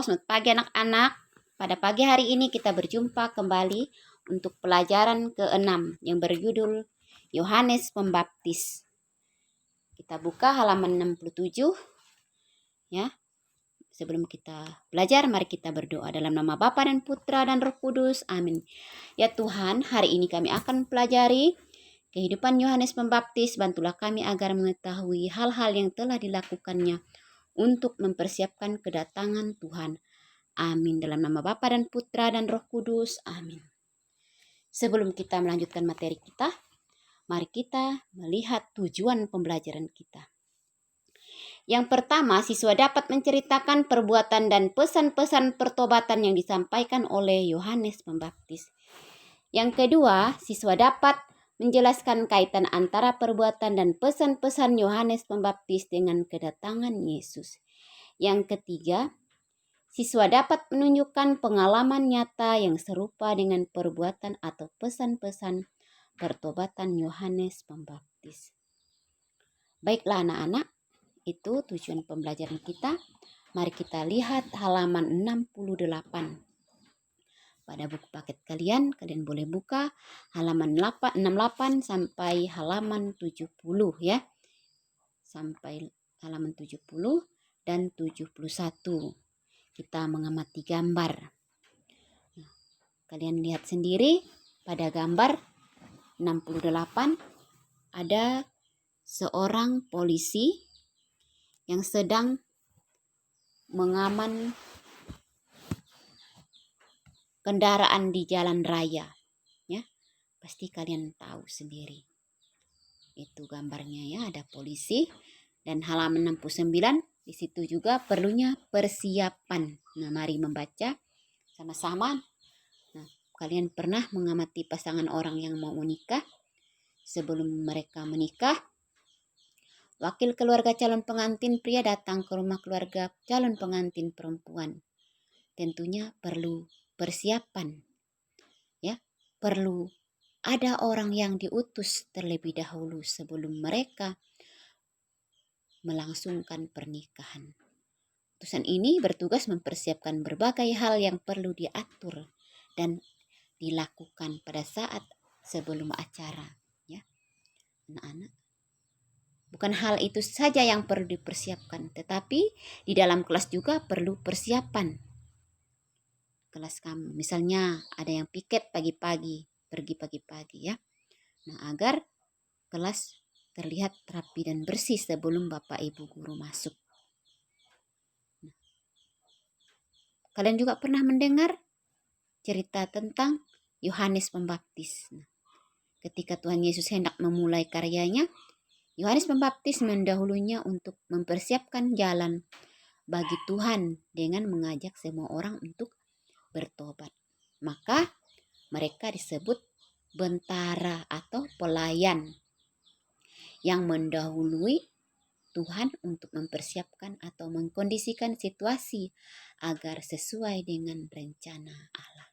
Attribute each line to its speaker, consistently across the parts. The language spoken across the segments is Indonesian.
Speaker 1: selamat pagi anak-anak. Pada pagi hari ini kita berjumpa kembali untuk pelajaran ke-6 yang berjudul Yohanes Pembaptis. Kita buka halaman 67 ya. Sebelum kita belajar, mari kita berdoa dalam nama Bapa dan Putra dan Roh Kudus. Amin. Ya Tuhan, hari ini kami akan pelajari kehidupan Yohanes Pembaptis. Bantulah kami agar mengetahui hal-hal yang telah dilakukannya untuk mempersiapkan kedatangan Tuhan. Amin. Dalam nama Bapa dan Putra dan Roh Kudus. Amin. Sebelum kita melanjutkan materi kita, mari kita melihat tujuan pembelajaran kita. Yang pertama, siswa dapat menceritakan perbuatan dan pesan-pesan pertobatan yang disampaikan oleh Yohanes Pembaptis. Yang kedua, siswa dapat menjelaskan kaitan antara perbuatan dan pesan-pesan Yohanes Pembaptis dengan kedatangan Yesus. Yang ketiga, siswa dapat menunjukkan pengalaman nyata yang serupa dengan perbuatan atau pesan-pesan pertobatan Yohanes Pembaptis. Baiklah anak-anak, itu tujuan pembelajaran kita. Mari kita lihat halaman 68. Pada buku paket kalian boleh buka halaman 68 sampai halaman 70 ya. Sampai halaman 70 dan 71. Kita mengamati gambar. Nah, kalian lihat sendiri pada gambar 68 ada seorang polisi yang sedang mengaman kendaraan di jalan raya, ya. Pasti kalian tahu sendiri. Itu gambarnya ya, ada polisi dan halaman 69 di situ juga perlunya persiapan. Nah, mari membaca sama-sama. Nah, kalian pernah mengamati pasangan orang yang mau menikah? Sebelum mereka menikah, wakil keluarga calon pengantin pria datang ke rumah keluarga calon pengantin perempuan. Tentunya perlu persiapan. Ya, perlu ada orang yang diutus terlebih dahulu sebelum mereka melangsungkan pernikahan. Utusan ini bertugas mempersiapkan berbagai hal yang perlu diatur dan dilakukan pada saat sebelum acara. Ya, anak-anak. Bukan hal itu saja yang perlu dipersiapkan, tetapi di dalam kelas juga perlu persiapan. Kelas kamu, misalnya ada yang piket pagi-pagi, pergi pagi-pagi ya. Nah, agar kelas terlihat rapi dan bersih sebelum Bapak Ibu guru masuk. Nah, kalian juga pernah mendengar cerita tentang Yohanes Pembaptis. Nah, ketika Tuhan Yesus hendak memulai karyanya, Yohanes Pembaptis mendahulunya untuk mempersiapkan jalan bagi Tuhan dengan mengajak semua orang untuk bertobat. Maka mereka disebut bentara atau pelayan yang mendahului Tuhan untuk mempersiapkan atau mengkondisikan situasi agar sesuai dengan rencana Allah.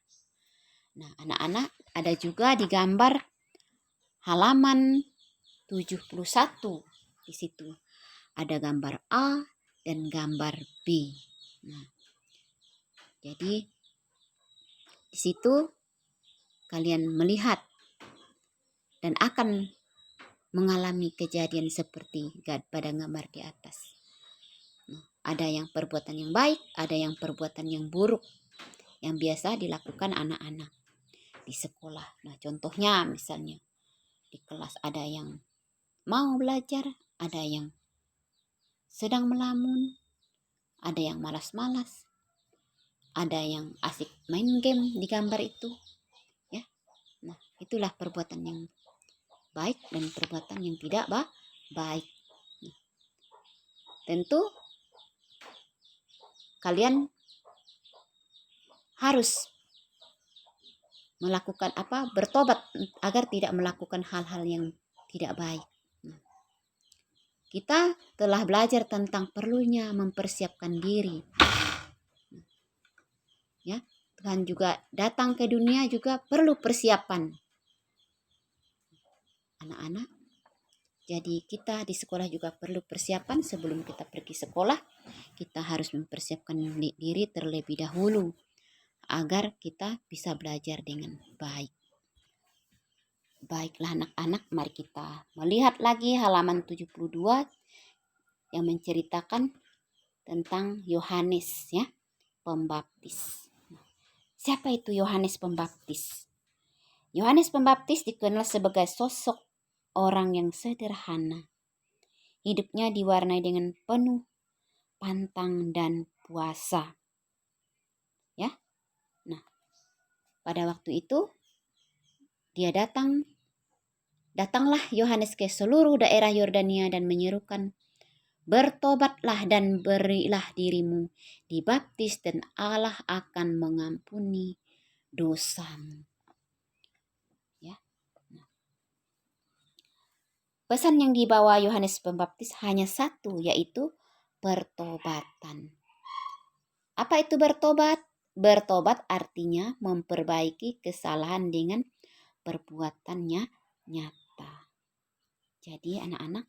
Speaker 1: Nah, anak-anak, ada juga di gambar halaman 71. Di situ ada gambar A dan gambar B. Nah, jadi di situ kalian melihat dan akan mengalami kejadian seperti pada gambar di atas. Nah, ada yang perbuatan yang baik, ada yang perbuatan yang buruk yang biasa dilakukan anak-anak di sekolah. Nah, contohnya misalnya di kelas ada yang mau belajar, ada yang sedang melamun, ada yang malas-malas, ada yang asik main game di gambar itu. Ya. Nah, itulah perbuatan yang baik dan perbuatan yang tidak baik. Nah, tentu kalian harus melakukan bertobat agar tidak melakukan hal-hal yang tidak baik. Nah, kita telah belajar tentang perlunya mempersiapkan diri. Ya, Tuhan juga datang ke dunia juga perlu persiapan. Anak-anak, Jadi kita di sekolah juga perlu persiapan. Sebelum kita pergi sekolah, kita harus mempersiapkan diri terlebih dahulu agar kita bisa belajar dengan baik. Baiklah anak-anak, mari kita melihat lagi halaman 72 yang menceritakan tentang Yohanes ya, Pembaptis. Siapa itu Yohanes Pembaptis? Yohanes Pembaptis dikenal sebagai sosok orang yang sederhana. Hidupnya diwarnai dengan penuh pantang dan puasa. Ya. Nah, pada waktu itu datanglah Yohanes ke seluruh daerah Yordania dan menyerukan, "Bertobatlah dan berilah dirimu dibaptis dan Allah akan mengampuni dosamu." Ya. Nah, pesan yang dibawa Yohanes Pembaptis hanya satu, yaitu pertobatan. Apa itu bertobat? Bertobat artinya memperbaiki kesalahan dengan perbuatannya nyata. Jadi anak-anak,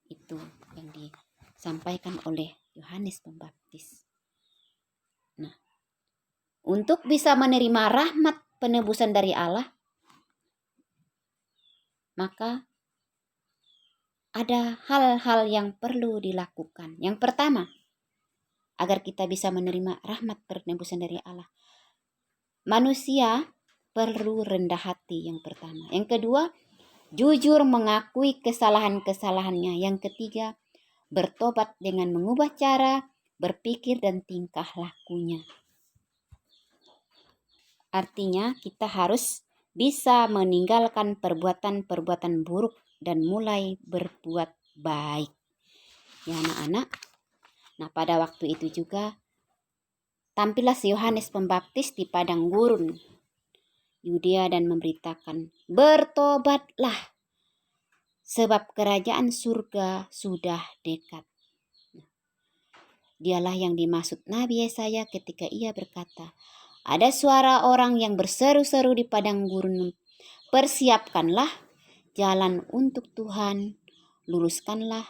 Speaker 1: itu yang disampaikan oleh Yohanes Pembaptis. Nah, untuk bisa menerima rahmat penebusan dari Allah, maka ada hal-hal yang perlu dilakukan. Yang pertama, agar kita bisa menerima rahmat penebusan dari Allah, manusia perlu rendah hati yang pertama. Yang kedua, jujur mengakui kesalahan-kesalahannya. Yang ketiga, bertobat dengan mengubah cara berpikir dan tingkah lakunya. Artinya kita harus bisa meninggalkan perbuatan-perbuatan buruk dan mulai berbuat baik. Ya anak-anak. Nah, pada waktu itu juga tampillah Yohanes Pembaptis di padang gurun Yudea dan memberitakan, "Bertobatlah, sebab kerajaan surga sudah dekat." Dialah yang dimaksud Nabi Yesaya ketika ia berkata, "Ada suara orang yang berseru-seru di padang gurun, persiapkanlah jalan untuk Tuhan, luruskanlah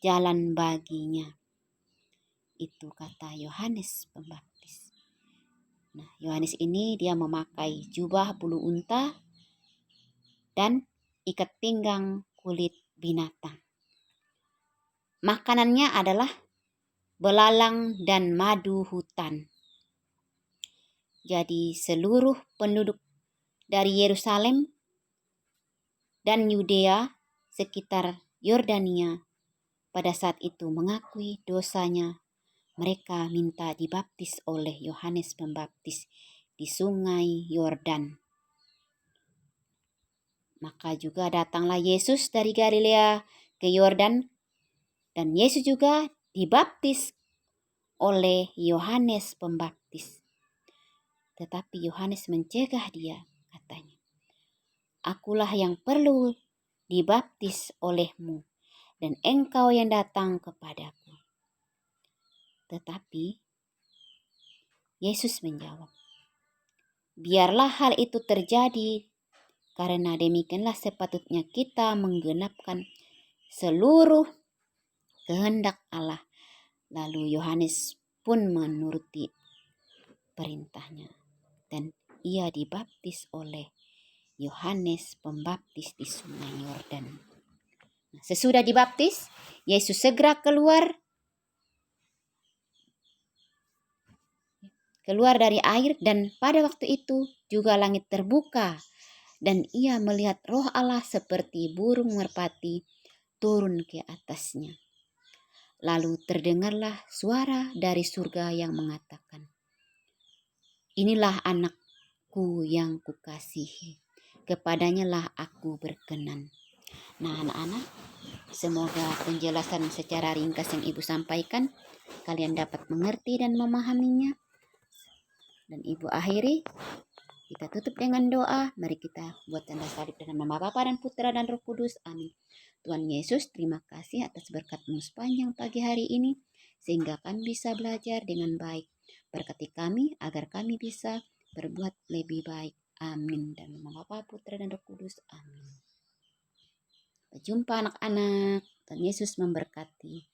Speaker 1: jalan baginya." Itu kata Yohanes Pembaptis. Nah, Yohanes ini dia memakai jubah bulu unta dan ikat pinggang kulit binatang. Makanannya adalah belalang dan madu hutan. Jadi seluruh penduduk dari Yerusalem dan Yudea sekitar Yordania pada saat itu mengakui dosanya. Mereka minta dibaptis oleh Yohanes Pembaptis di sungai Yordan. Maka juga datanglah Yesus dari Galilea ke Yordan, dan Yesus juga dibaptis oleh Yohanes Pembaptis. Tetapi Yohanes mencegah dia, katanya, "Akulah yang perlu dibaptis olehmu, dan engkau yang datang kepadaku." Tetapi Yesus menjawab, "Biarlah hal itu terjadi, karena demikianlah sepatutnya kita menggenapkan seluruh kehendak Allah." Lalu Yohanes pun menuruti perintahnya, dan ia dibaptis oleh Yohanes Pembaptis di sungai Yordan. Sesudah dibaptis, Yesus segera keluar dari air, dan pada waktu itu juga langit terbuka dan ia melihat Roh Allah seperti burung merpati turun ke atasnya. Lalu terdengarlah suara dari surga yang mengatakan, "Inilah anakku yang kukasihi, kepadanya lah aku berkenan." Nah anak-anak, semoga penjelasan secara ringkas yang Ibu sampaikan kalian dapat mengerti dan memahaminya. Dan Ibu akhiri, kita tutup dengan doa. Mari kita buat tanda salib dalam nama Bapa dan Putra dan Roh Kudus. Amin. Tuhan Yesus, terima kasih atas berkat-Mu sepanjang pagi hari ini, sehingga kami bisa belajar dengan baik. Berkati kami agar kami bisa berbuat lebih baik. Amin. Dan nama Bapa, Putra dan Roh Kudus. Amin. Sampai jumpa anak-anak. Tuhan Yesus memberkati.